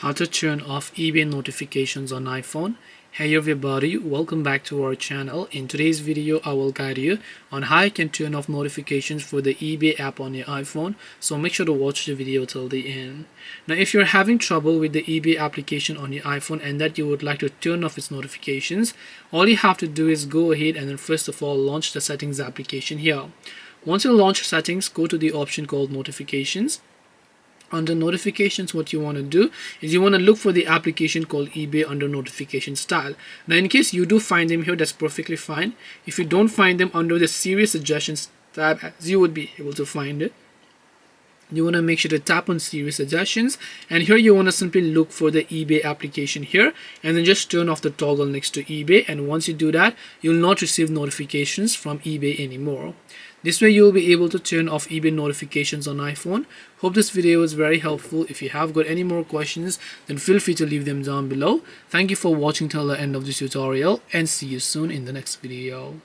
how to turn off eBay notifications on iPhone. Hey everybody, welcome back to our channel. In today's video I will guide you on how you can turn off notifications for the eBay app on your iPhone, so make sure to watch the video till the end. Now if you're having trouble with the eBay application on your iPhone and that you would like to turn off its notifications, all you have to do is go ahead and then first of all launch the settings application here. Once you launch settings, go to the option called notifications. Under notifications, what you want to do is you want to look for the application called eBay under notification style. Now in case you do find them here, that's perfectly fine. If you don't find them under the Siri suggestions tab, as you would be able to find it, you want to make sure to tap on Siri suggestions, and here you want to simply look for the eBay application here and then just turn off the toggle next to eBay. And once you do that, you'll not receive notifications from eBay anymore. This way you'll be able to turn off eBay notifications on iPhone. Hope this video was very helpful. If you have got any more questions, then feel free to leave them down below. Thank you for watching till the end of this tutorial, and see you soon in the next video.